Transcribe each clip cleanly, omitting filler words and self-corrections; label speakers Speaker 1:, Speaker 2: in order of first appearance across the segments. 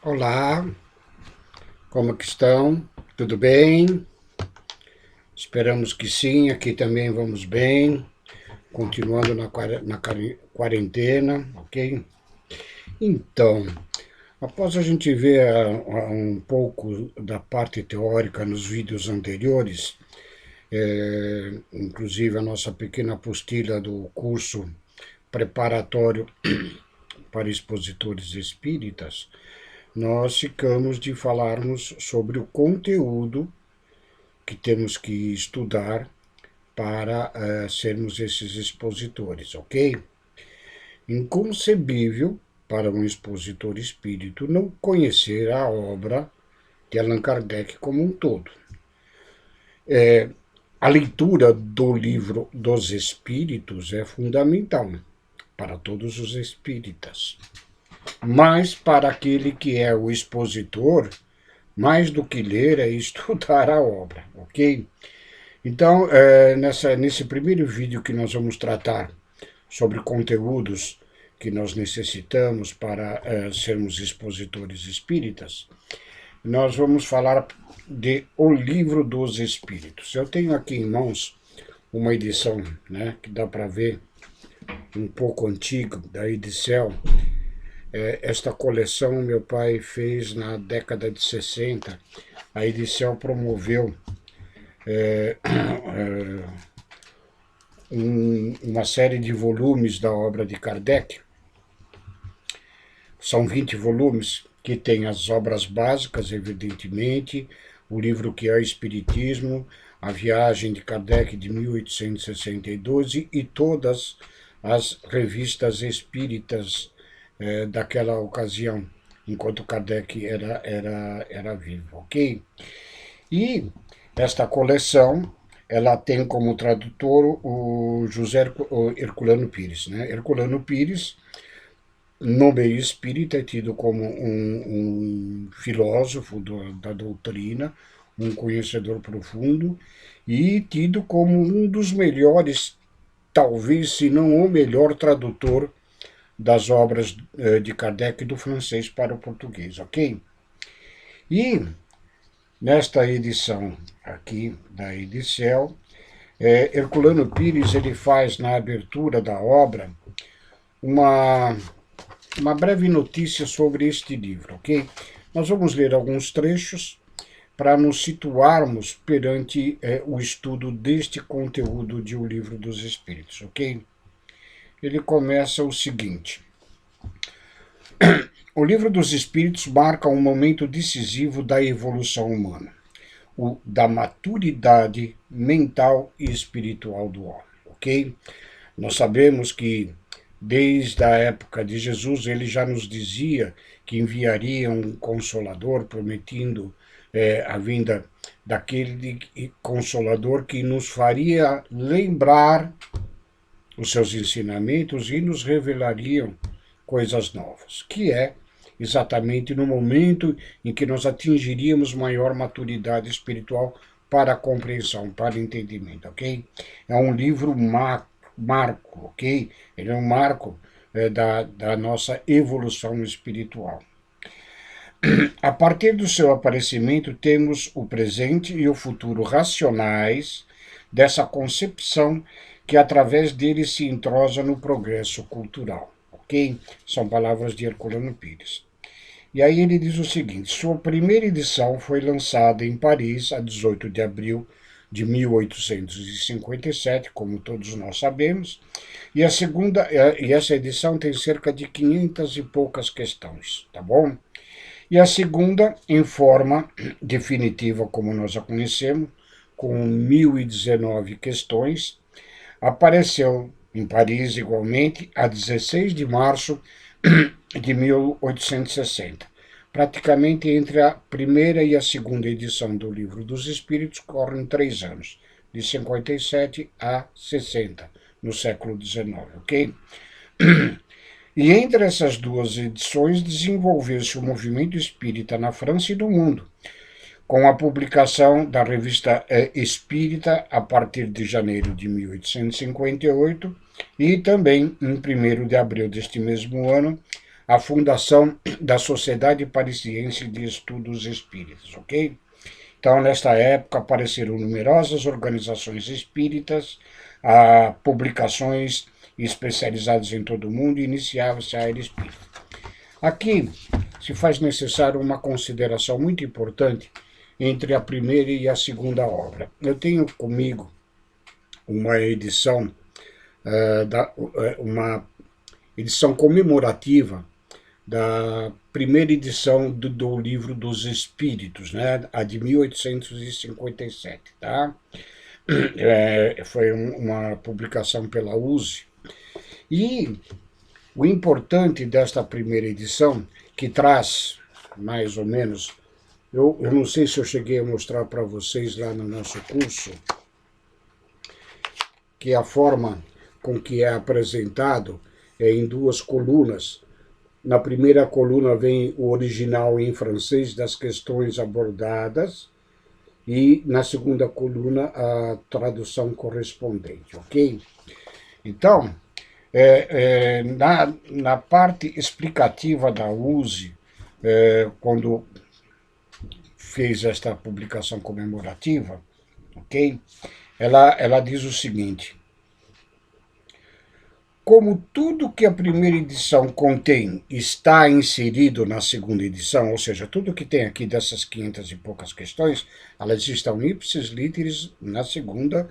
Speaker 1: Olá, como que estão? Tudo bem? Esperamos que sim, aqui também vamos bem, continuando na quarentena, ok? Então, após a gente ver um pouco da parte teórica nos vídeos anteriores, inclusive a nossa pequena apostila do curso preparatório para expositores espíritas, nós ficamos de falarmos sobre o conteúdo que temos que estudar para sermos esses expositores, ok? Inconcebível para um expositor espírito não conhecer a obra de Allan Kardec como um todo. A leitura do livro dos Espíritos é fundamental para todos os espíritas, mas para aquele que é o expositor, mais do que ler é estudar a obra, ok? Então, nesse primeiro vídeo que nós vamos tratar sobre conteúdos que nós necessitamos para sermos expositores espíritas, nós vamos falar de O Livro dos Espíritos. Eu tenho aqui em mãos uma edição, né, que dá para ver, um pouco antiga, da Edicel. Esta coleção meu pai fez na década de 60. A Edicel promoveu uma série de volumes da obra de Kardec. São 20 volumes que tem as obras básicas, evidentemente, o livro que é o Espiritismo, a viagem de Kardec de 1862 e todas as revistas espíritas daquela ocasião, enquanto Kardec era vivo, ok? E esta coleção, ela tem como tradutor o José Herculano Pires, né? Herculano Pires, no meio espírita, é tido como um filósofo da doutrina, um conhecedor profundo, e tido como um dos melhores, talvez se não o melhor tradutor das obras de Kardec do francês para o português, ok? E nesta edição aqui da Edicel, Herculano Pires ele faz na abertura da obra uma breve notícia sobre este livro, ok? Nós vamos ler alguns trechos para nos situarmos perante o estudo deste conteúdo de O Livro dos Espíritos, ok? Ele começa o seguinte: o Livro dos Espíritos marca um momento decisivo da evolução humana, o da maturidade mental e espiritual do homem, ok? Nós sabemos que desde a época de Jesus ele já nos dizia que enviaria um consolador, prometendo a vinda daquele consolador que nos faria lembrar os seus ensinamentos e nos revelariam coisas novas, que é exatamente no momento em que nós atingiríamos maior maturidade espiritual para a compreensão, para o entendimento, ok? É um livro marco, ok? Ele é um marco da nossa evolução espiritual. A partir do seu aparecimento, temos o presente e o futuro racionais dessa concepção que através dele se entrosa no progresso cultural, ok? São palavras de Herculano Pires. E aí ele diz o seguinte: sua primeira edição foi lançada em Paris a 18 de abril de 1857, como todos nós sabemos, e essa edição tem cerca de 500 e poucas questões, tá bom? E a segunda, em forma definitiva, como nós a conhecemos, com 1019 questões, apareceu em Paris igualmente a 16 de março de 1860. Praticamente entre a primeira e a segunda edição do Livro dos Espíritos correm 3 anos, de 57 a 60, no século XIX, ok? E entre essas duas edições desenvolveu-se o movimento espírita na França e no mundo, com a publicação da revista Espírita a partir de janeiro de 1858 e também, em 1º de abril deste mesmo ano, a fundação da Sociedade Parisiense de Estudos Espíritas, ok? Então, nesta época, apareceram numerosas organizações espíritas, publicações especializadas em todo o mundo, e iniciava-se a era espírita. Aqui se faz necessário uma consideração muito importante entre a primeira e a segunda obra. Eu tenho comigo uma edição, uma edição comemorativa da primeira edição do Livro dos Espíritos, né? A de 1857, tá? Foi uma publicação pela USE. E o importante desta primeira edição, que traz mais ou menos, eu não sei se eu cheguei a mostrar para vocês lá no nosso curso, que a forma com que é apresentado é em duas colunas. Na primeira coluna vem o original em francês das questões abordadas e na segunda coluna a tradução correspondente, ok? Então, na parte explicativa da USE, quando fez esta publicação comemorativa, ok? Ela diz o seguinte: como tudo que a primeira edição contém está inserido na segunda edição, ou seja, tudo que tem aqui dessas 500 e poucas questões, elas estão ipsis literis na segunda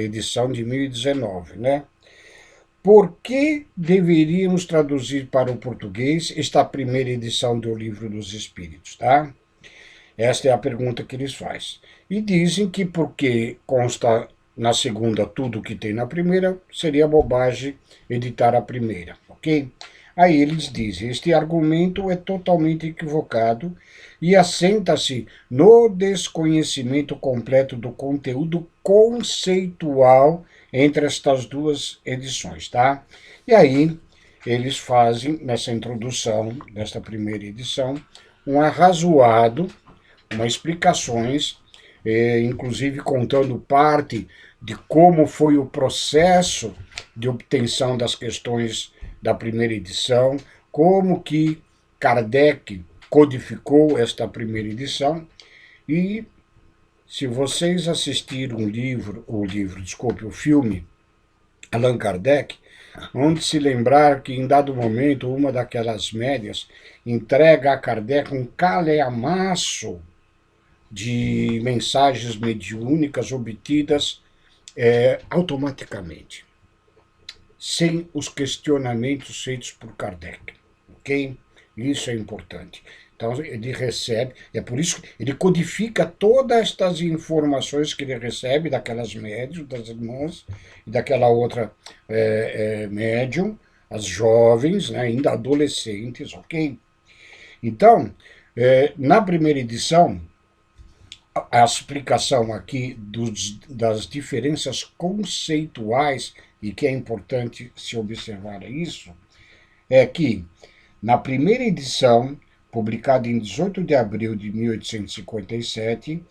Speaker 1: edição de 2019, né? Por que deveríamos traduzir para o português esta primeira edição do Livro dos Espíritos, tá? Esta é a pergunta que eles fazem. E dizem que porque consta na segunda tudo o que tem na primeira, seria bobagem editar a primeira, ok? Aí eles dizem, este argumento é totalmente equivocado e assenta-se no desconhecimento completo do conteúdo conceitual entre estas duas edições, tá? E aí eles fazem, nessa introdução desta primeira edição, um arrazoado, umas explicações, inclusive contando parte de como foi o processo de obtenção das questões da primeira edição, como que Kardec codificou esta primeira edição. E se vocês assistiram o filme Allan Kardec, onde se lembrar que em dado momento uma daquelas médias entrega a Kardec um calhamaço de mensagens mediúnicas obtidas automaticamente, sem os questionamentos feitos por Kardec, ok? Isso é importante. Então ele recebe, é por isso que ele codifica todas estas informações que ele recebe daquelas médiums, das irmãs, e daquela outra médium, as jovens, né, ainda adolescentes, ok? Então, na primeira edição, a explicação aqui das diferenças conceituais, e que é importante se observar isso, é que na primeira edição, publicada em 18 de abril de 1857,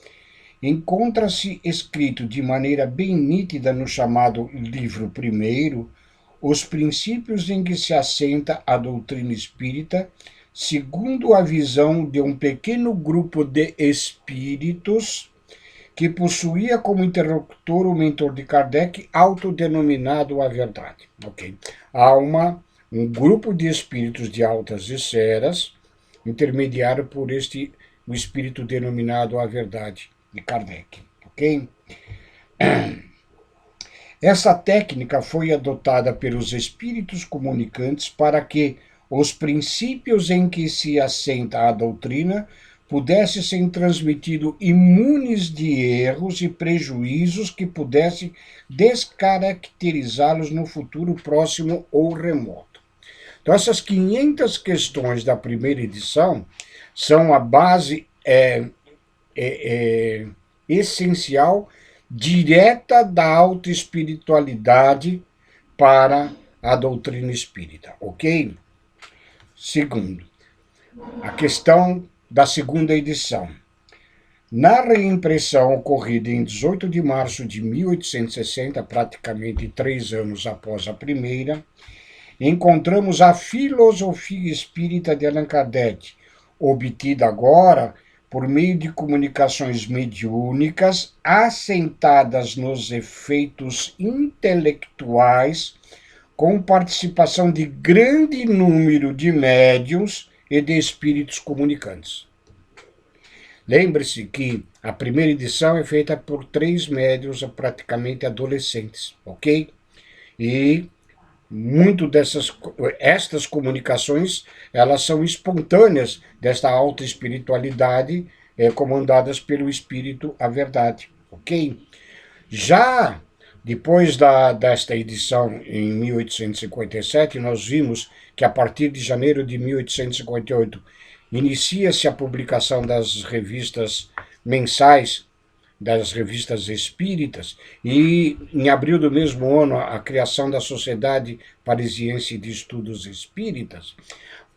Speaker 1: encontra-se escrito de maneira bem nítida no chamado livro primeiro os princípios em que se assenta a doutrina espírita, segundo a visão de um pequeno grupo de espíritos que possuía como interlocutor o mentor de Kardec, autodenominado a verdade. Okay. Há um grupo de espíritos de altas esferas, intermediário por o espírito denominado a verdade de Kardec. Ok? Essa técnica foi adotada pelos espíritos comunicantes para que os princípios em que se assenta a doutrina pudessem ser transmitidos imunes de erros e prejuízos que pudessem descaracterizá-los no futuro próximo ou remoto. Então, essas 500 questões da primeira edição são a base essencial, direta da autoespiritualidade para a doutrina espírita, ok? Segundo, a questão da segunda edição. Na reimpressão ocorrida em 18 de março de 1860, praticamente 3 anos após a primeira, encontramos a filosofia espírita de Allan Kardec, obtida agora por meio de comunicações mediúnicas assentadas nos efeitos intelectuais, com participação de grande número de médiuns e de espíritos comunicantes. Lembre-se que a primeira edição é feita por 3 médiuns praticamente adolescentes, ok? E estas comunicações, elas são espontâneas desta alta espiritualidade, comandadas pelo Espírito, a verdade, ok? Já depois desta edição, em 1857, nós vimos que a partir de janeiro de 1858 inicia-se a publicação das revistas mensais, das revistas espíritas, e em abril do mesmo ano a criação da Sociedade Parisiense de Estudos Espíritas.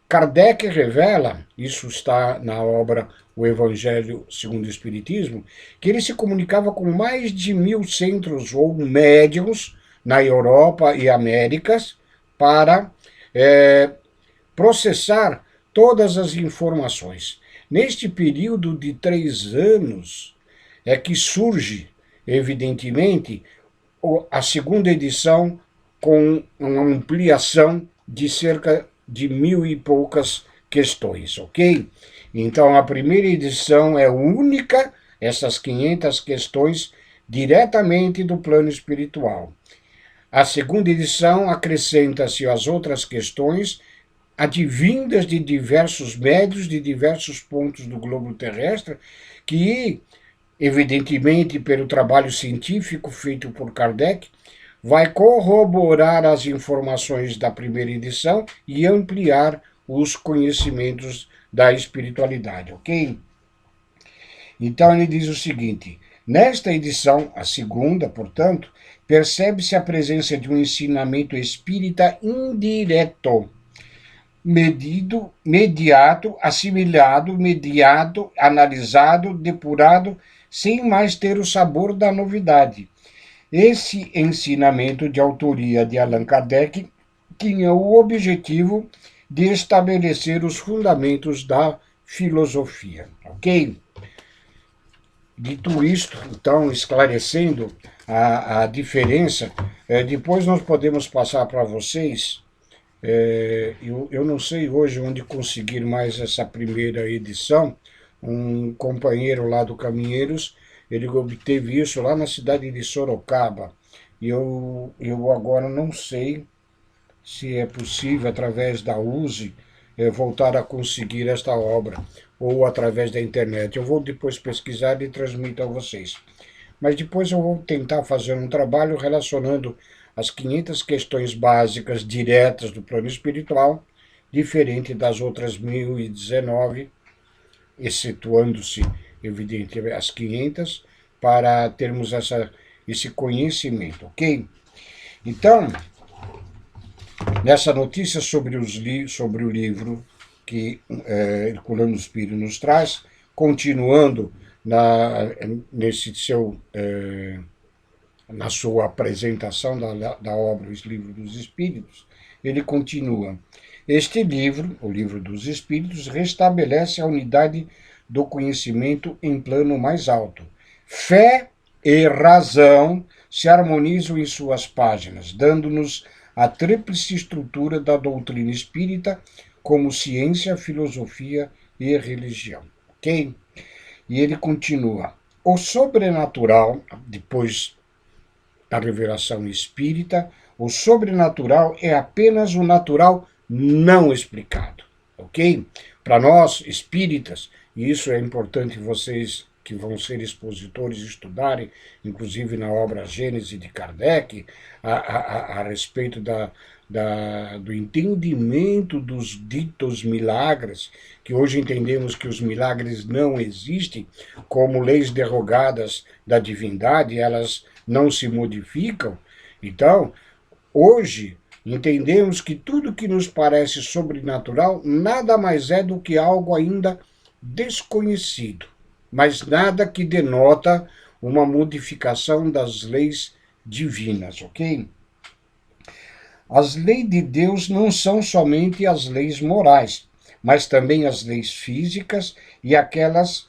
Speaker 1: Kardec revela, isso está na obra O Evangelho segundo o Espiritismo, que ele se comunicava com mais de 1000 centros ou médiuns na Europa e Américas para processar todas as informações. Neste período de 3 anos é que surge, evidentemente, a segunda edição com uma ampliação de cerca de 1000 e poucas questões, ok? Então, a primeira edição é única, essas 500 questões, diretamente do plano espiritual. A segunda edição acrescenta-se as outras questões, advindas de diversos médios, de diversos pontos do globo terrestre, que, evidentemente, pelo trabalho científico feito por Kardec, vai corroborar as informações da primeira edição e ampliar os conhecimentos da espiritualidade, ok? Então ele diz o seguinte: nesta edição, a segunda, portanto, percebe-se a presença de um ensinamento espírita indireto, mediado, assimilado, mediado, analisado, depurado, sem mais ter o sabor da novidade. Esse ensinamento de autoria de Allan Kardec tinha o objetivo de estabelecer os fundamentos da filosofia, ok? Dito isto, então, esclarecendo a diferença, depois nós podemos passar para vocês. Eu não sei hoje onde conseguir mais essa primeira edição. Um companheiro lá do Caminheiros, ele obteve isso lá na cidade de Sorocaba. E eu agora não sei se é possível, através da USE, voltar a conseguir esta obra, ou através da internet. Eu vou depois pesquisar e transmito a vocês. Mas depois eu vou tentar fazer um trabalho relacionando as 500 questões básicas diretas do plano espiritual, diferente das outras 1019, excetuando-se, evidente, as 500, para termos esse conhecimento, ok? Então, nessa notícia sobre o livro que Herculano Spírio nos traz, continuando na sua apresentação da obra Os Livros dos Espíritos, ele continua: este livro, o Livro dos Espíritos, restabelece a unidade do conhecimento em plano mais alto. Fé e razão se harmonizam em suas páginas, dando-nos a tríplice estrutura da doutrina espírita como ciência, filosofia e religião. Ok? E ele continua: o sobrenatural, depois da revelação espírita, o sobrenatural é apenas o natural não explicado. Ok? Para nós, espíritas, e isso é importante vocês que vão ser expositores estudarem, inclusive na obra Gênese de Kardec, a respeito do entendimento dos ditos milagres, que hoje entendemos que os milagres não existem, como leis derrogadas da divindade, elas não se modificam. Então, hoje, entendemos que tudo que nos parece sobrenatural nada mais é do que algo ainda desconhecido, mas nada que denota uma modificação das leis divinas, ok? As leis de Deus não são somente as leis morais, mas também as leis físicas, e aquelas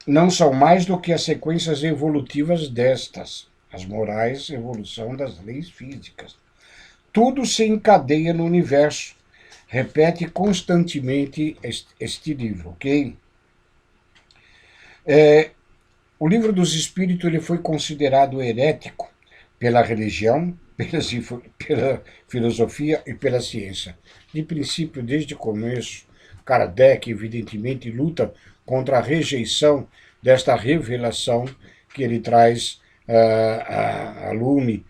Speaker 1: não são mais do que as sequências evolutivas destas. As morais, evolução das leis físicas. Tudo se encadeia no universo. Repete constantemente este livro, ok? O livro dos Espíritos ele foi considerado herético pela religião, pela filosofia e pela ciência. De princípio, desde o começo, Kardec, evidentemente, luta contra a rejeição desta revelação que ele traz a lume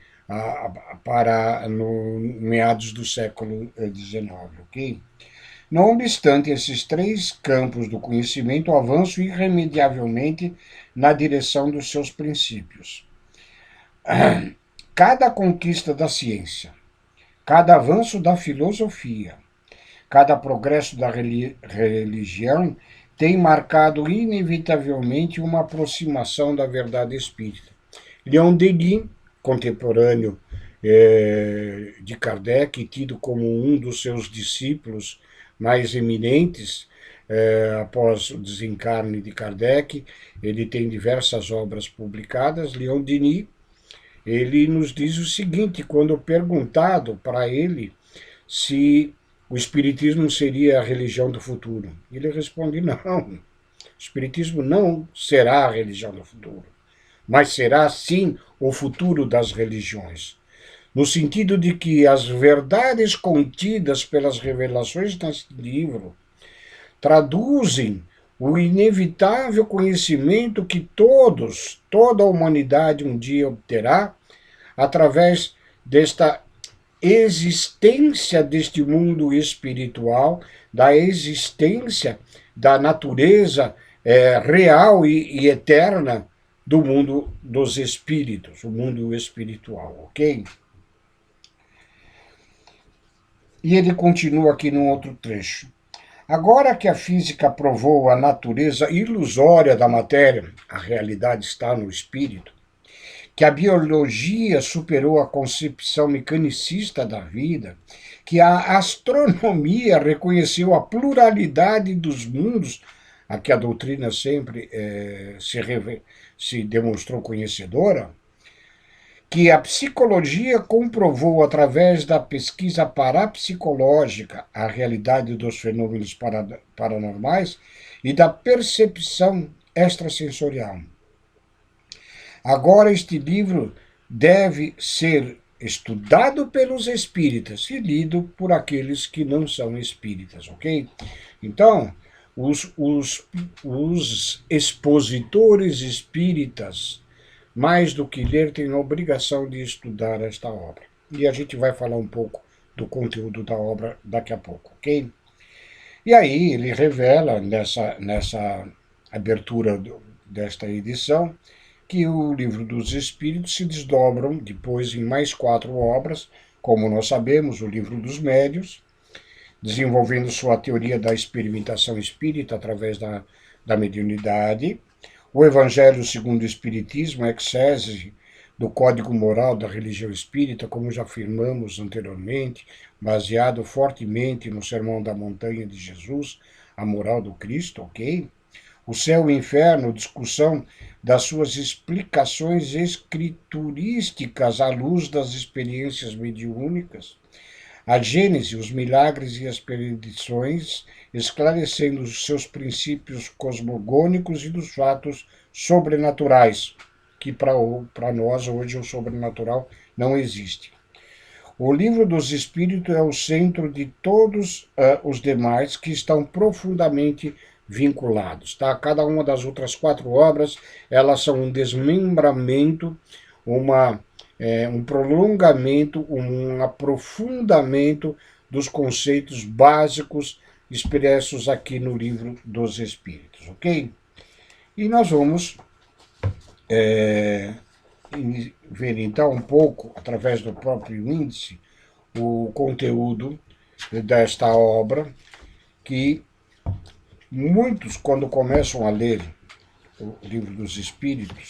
Speaker 1: para no meados do século XIX, ok? Não obstante esses três campos do conhecimento, avançam irremediavelmente na direção dos seus princípios. Cada conquista da ciência, cada avanço da filosofia, cada progresso da religião tem marcado inevitavelmente uma aproximação da verdade espírita. Leon Denis, contemporâneo de Kardec, tido como um dos seus discípulos mais eminentes, após o desencarne de Kardec, ele tem diversas obras publicadas. Leon Denis, ele nos diz o seguinte, quando perguntado para ele se o Espiritismo seria a religião do futuro, ele responde, não, o Espiritismo não será a religião do futuro, mas será, sim, o futuro das religiões. No sentido de que as verdades contidas pelas revelações deste livro traduzem o inevitável conhecimento que toda a humanidade um dia obterá através desta existência deste mundo espiritual, da existência da natureza real e eterna do mundo dos espíritos, o mundo espiritual, ok? E ele continua aqui num outro trecho. Agora que a física provou a natureza ilusória da matéria, a realidade está no espírito, que a biologia superou a concepção mecanicista da vida, que a astronomia reconheceu a pluralidade dos mundos, a que a doutrina sempre se demonstrou conhecedora, que a psicologia comprovou através da pesquisa parapsicológica a realidade dos fenômenos paranormais e da percepção extrasensorial. Agora este livro deve ser estudado pelos espíritas e lido por aqueles que não são espíritas, ok? Então, os expositores espíritas, mais do que ler, têm a obrigação de estudar esta obra. E a gente vai falar um pouco do conteúdo da obra daqui a pouco, ok? E aí ele revela, nessa abertura desta edição, que o Livro dos Espíritos se desdobram depois em mais 4 obras, como nós sabemos, o Livro dos Médiuns, desenvolvendo sua teoria da experimentação espírita através da mediunidade, o Evangelho segundo o Espiritismo, a exégese do Código Moral da religião espírita, como já afirmamos anteriormente, baseado fortemente no Sermão da Montanha de Jesus, a moral do Cristo, ok? O Céu e o Inferno, discussão das suas explicações escriturísticas à luz das experiências mediúnicas, a Gênese, os milagres e as predições, esclarecendo os seus princípios cosmogônicos e dos fatos sobrenaturais, que para nós hoje o sobrenatural não existe. O Livro dos Espíritos é o centro de todos os demais que estão profundamente vinculados. Tá? Cada uma das outras 4 obras, elas são um desmembramento, um prolongamento, um aprofundamento dos conceitos básicos expressos aqui no Livro dos Espíritos, ok? E nós vamos ver então um pouco, através do próprio índice, o conteúdo desta obra, que muitos, quando começam a ler o Livro dos Espíritos,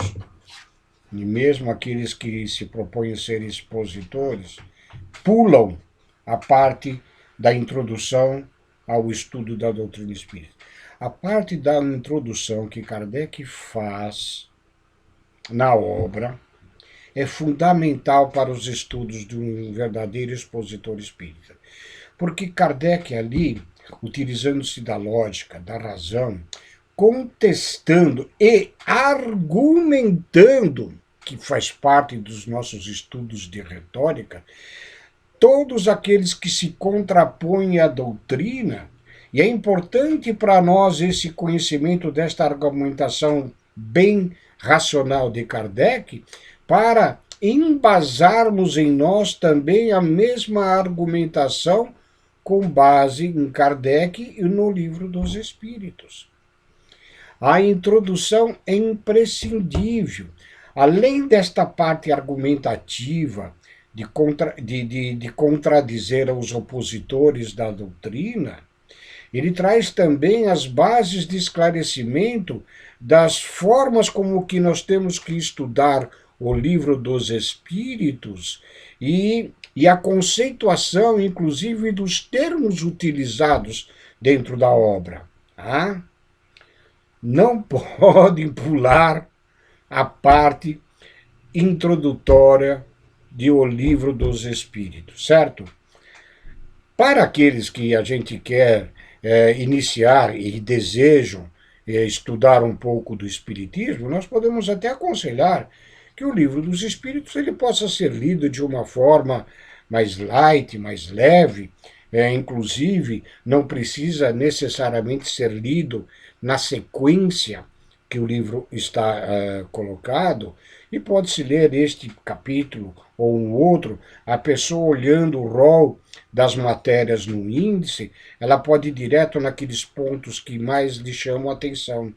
Speaker 1: e mesmo aqueles que se propõem a ser expositores, pulam a parte da introdução ao estudo da doutrina espírita. A parte da introdução que Kardec faz na obra é fundamental para os estudos de um verdadeiro expositor espírita. Porque Kardec ali, utilizando-se da lógica, da razão, contestando e argumentando, que faz parte dos nossos estudos de retórica, todos aqueles que se contrapõem à doutrina, e é importante para nós esse conhecimento desta argumentação bem racional de Kardec, para embasarmos em nós também a mesma argumentação com base em Kardec e no Livro dos Espíritos. A introdução é imprescindível. Além desta parte argumentativa de contradizer os opositores da doutrina, ele traz também as bases de esclarecimento das formas como que nós temos que estudar o Livro dos Espíritos e a conceituação, inclusive, dos termos utilizados dentro da obra. Ah? Não podem pular a parte introdutória de O Livro dos Espíritos, certo? Para aqueles que a gente quer iniciar e desejam estudar um pouco do Espiritismo, nós podemos até aconselhar que o Livro dos Espíritos ele possa ser lido de uma forma mais light, mais leve, inclusive não precisa necessariamente ser lido na sequência que o livro está colocado, e pode-se ler este capítulo ou um outro, a pessoa olhando o rol das matérias no índice, ela pode ir direto naqueles pontos que mais lhe chamam a atenção.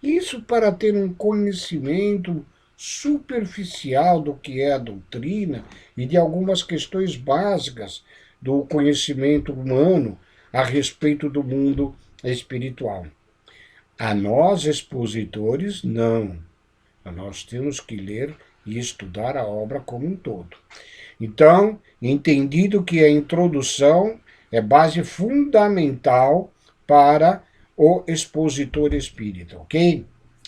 Speaker 1: Isso para ter um conhecimento superficial do que é a doutrina e de algumas questões básicas do conhecimento humano a respeito do mundo espiritual. A nós, expositores, não. Nós temos que ler e estudar a obra como um todo. Então, entendido que a introdução é base fundamental para o expositor espírita, ok?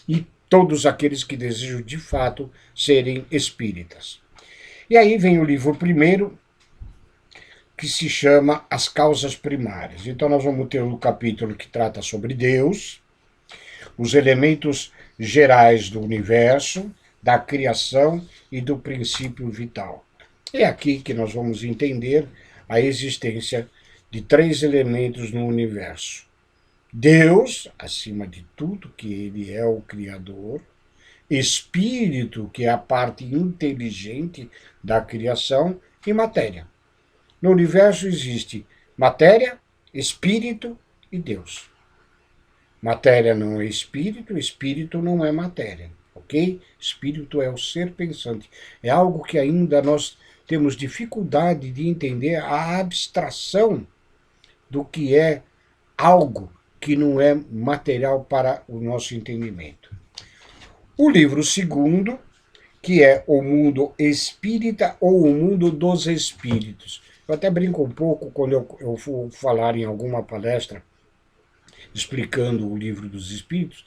Speaker 1: E todos aqueles que desejam de fato serem espíritas. E aí vem o livro primeiro, que se chama As Causas Primárias. Então nós vamos ter um capítulo que trata sobre Deus, os elementos gerais do universo, da criação e do princípio vital. É aqui que nós vamos entender a existência de 3 elementos no universo. Deus, acima de tudo, que ele é o Criador. Espírito, que é a parte inteligente da criação. E matéria. No universo existe matéria, espírito e Deus. Matéria não é espírito, espírito não é matéria, ok? Espírito é o ser pensante. É algo que ainda nós temos dificuldade de entender a abstração do que é algo que não é material para o nosso entendimento. O livro segundo, que é O Mundo Espírita ou O Mundo dos Espíritos. Eu até brinco um pouco quando eu for falar em alguma palestra explicando o Livro dos Espíritos,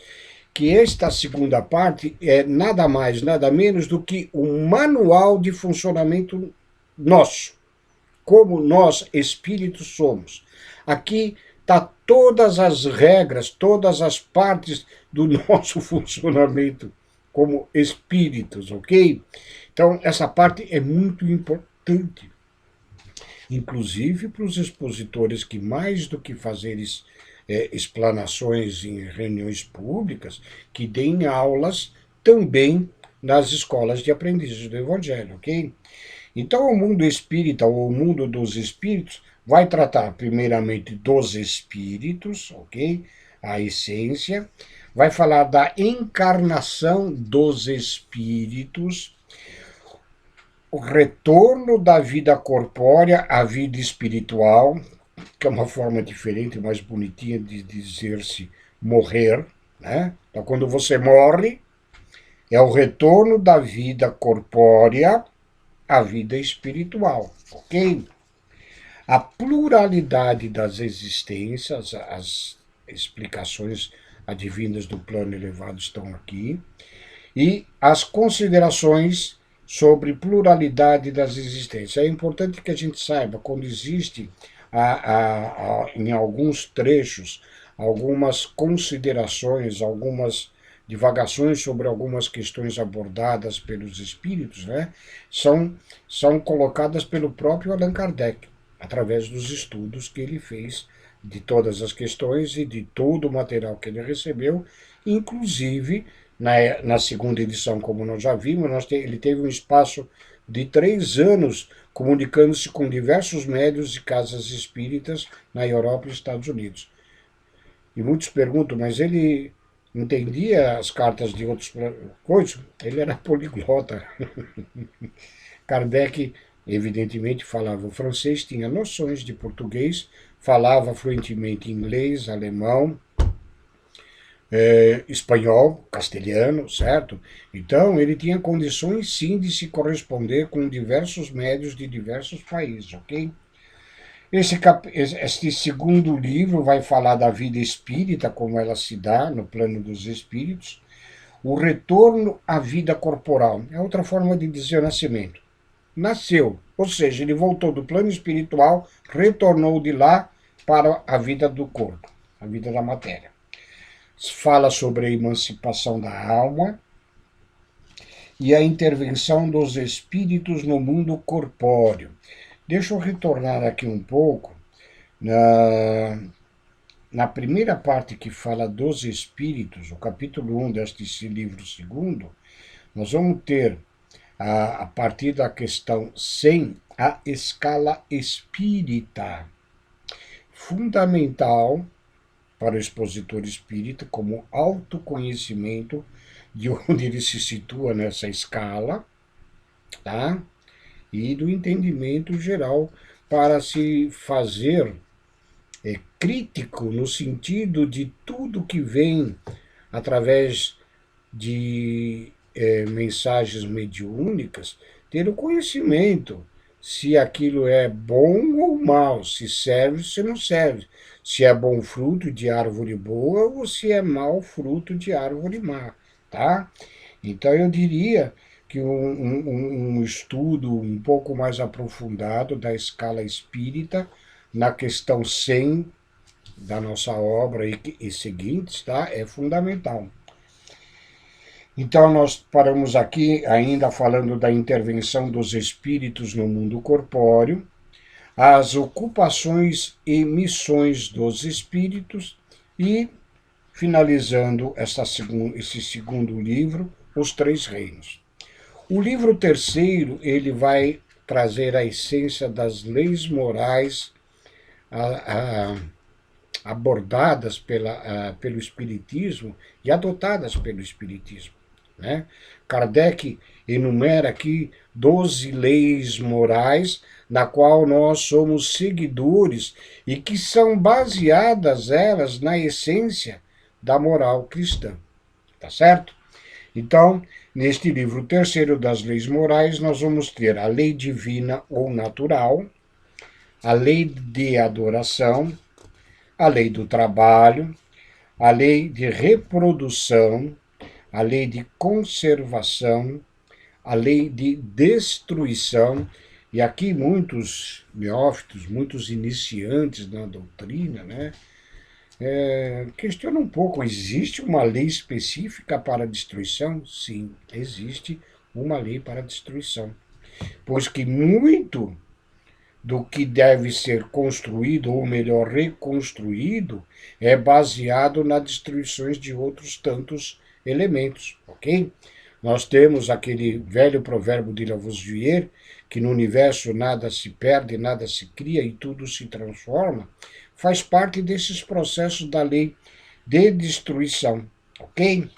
Speaker 1: que esta segunda parte é nada mais, nada menos do que um manual de funcionamento nosso, como nós, espíritos, somos. Aqui está todas as regras, todas as partes do nosso funcionamento como espíritos, ok? Então, essa parte é muito importante, inclusive para os expositores que, mais do que fazer explanações em reuniões públicas, que deem aulas também nas escolas de aprendizes do Evangelho, ok? Então, o mundo espírita, ou o mundo dos espíritos, vai tratar primeiramente dos espíritos, ok? A essência. Vai falar da encarnação dos espíritos, o retorno da vida corpórea à vida espiritual, que é uma forma diferente, mais bonitinha de dizer-se morrer, né? Então, quando você morre, é o retorno da vida corpórea à vida espiritual, ok? a pluralidade das existências, as explicações advindas do plano elevado estão aqui, e as considerações sobre pluralidade das existências. É importante que a gente saiba, quando existe em alguns trechos algumas considerações, algumas divagações sobre algumas questões abordadas pelos espíritos, né, são colocadas pelo próprio Allan Kardec, através dos estudos que ele fez de todas as questões e de todo o material que ele recebeu, inclusive na segunda edição, como nós já vimos, ele teve um espaço de 3 anos comunicando-se com diversos médiuns de casas espíritas na Europa e Estados Unidos. E muitos perguntam, mas ele entendia as cartas de outros coisas? Ele era poliglota. Kardec, evidentemente, falava o francês, tinha noções de português, falava fluentemente inglês, alemão, espanhol, castelhano, certo? Então, ele tinha condições, sim, de se corresponder com diversos médios de diversos países, ok? Este segundo livro vai falar da vida espírita, como ela se dá no plano dos espíritos, o retorno à vida corporal. É outra forma de dizer nascimento. Nasceu, ou seja, ele voltou do plano espiritual, retornou de lá para a vida do corpo, a vida da matéria. Fala sobre a emancipação da alma e a intervenção dos espíritos no mundo corpóreo. Deixa eu retornar aqui um pouco na primeira parte que fala dos espíritos, o capítulo 1 deste livro segundo, nós vamos ter, a partir da questão 100, a escala espírita, fundamental para o expositor espírita como autoconhecimento de onde ele se situa nessa escala, tá? E do entendimento geral para se fazer crítico no sentido de tudo que vem através de mensagens mediúnicas, ter o conhecimento se aquilo é bom ou mal, se serve ou se não serve, se é bom fruto de árvore boa ou se é mau fruto de árvore má, tá? Então eu diria que um estudo um pouco mais aprofundado da escala espírita na questão 100 da nossa obra e seguintes, tá? É fundamental. Então, nós paramos aqui ainda falando da intervenção dos espíritos no mundo corpóreo, as ocupações e missões dos espíritos e, finalizando esse segundo livro, os 3 reinos. O livro terceiro, ele vai trazer a essência das leis morais abordadas pelo Espiritismo e adotadas pelo Espiritismo. Né? Kardec enumera aqui 12 leis morais, na qual nós somos seguidores e que são baseadas elas na essência da moral cristã. Tá certo? Então, neste livro terceiro das leis morais, nós vamos ter a lei divina ou natural, a lei de adoração, a lei do trabalho, a lei de reprodução, a lei de conservação, a lei de destruição, e aqui muitos neófitos, muitos iniciantes na doutrina, né, questionam um pouco, existe uma lei específica para a destruição? Sim, existe uma lei para a destruição, pois que muito do que deve ser construído, ou melhor, reconstruído, é baseado nas destruições de outros tantos elementos, ok? Nós temos aquele velho provérbio de Lavoisier, que no universo nada se perde, nada se cria e tudo se transforma, faz parte desses processos da lei de destruição, ok?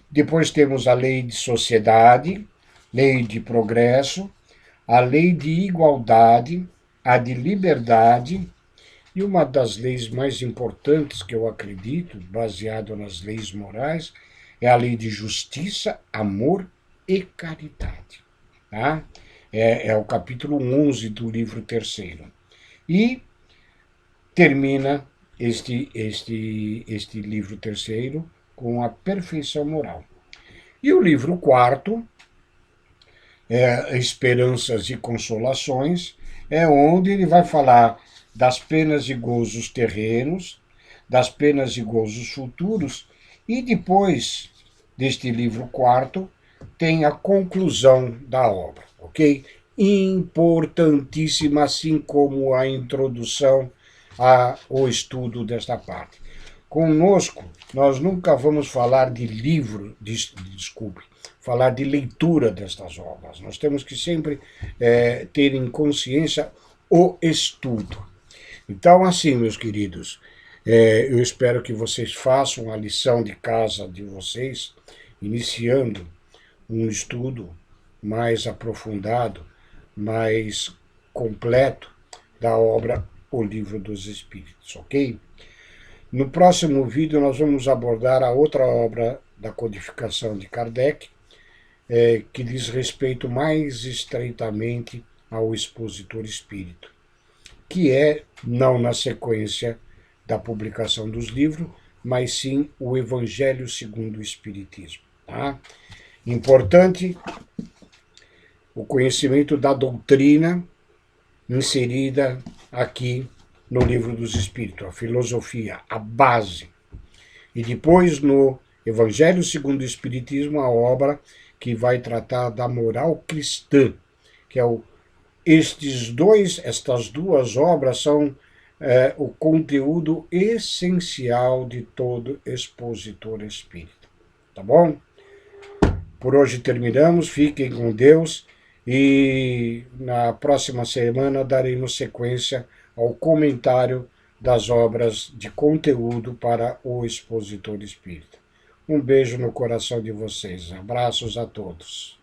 Speaker 1: Depois temos a lei de sociedade, lei de progresso, a lei de igualdade, a de liberdade, e uma das leis mais importantes que eu acredito, baseado nas leis morais, é a lei de justiça, amor e caridade. Tá? É o capítulo 11 do livro terceiro. E termina este livro terceiro com a perfeição moral. E o livro quarto, Esperanças e Consolações, é onde ele vai falar das penas e gozos terrenos, das penas e gozos futuros, e depois deste livro quarto tem a conclusão da obra, ok? Importantíssima, assim como a introdução ao estudo desta parte. Conosco, nós nunca vamos falar de livro, desculpe, falar de leitura destas obras. Nós temos que sempre ter em consciência o estudo. Então, assim, meus queridos, eu espero que vocês façam a lição de casa de vocês, iniciando um estudo mais aprofundado, mais completo da obra O Livro dos Espíritos, ok? No próximo vídeo nós vamos abordar a outra obra da codificação de Kardec, que diz respeito mais estreitamente ao expositor espírito, que é, não na sequência da publicação dos livros, mas sim o Evangelho segundo o Espiritismo. Tá? Importante o conhecimento da doutrina inserida aqui no Livro dos Espíritos, a filosofia, a base. E depois no Evangelho segundo o Espiritismo, a obra que vai tratar da moral cristã, que é estas duas obras são o conteúdo essencial de todo expositor espírita. Tá bom? Por hoje terminamos, fiquem com Deus e na próxima semana daremos sequência ao comentário das obras de conteúdo para o expositor espírita. Um beijo no coração de vocês. Abraços a todos.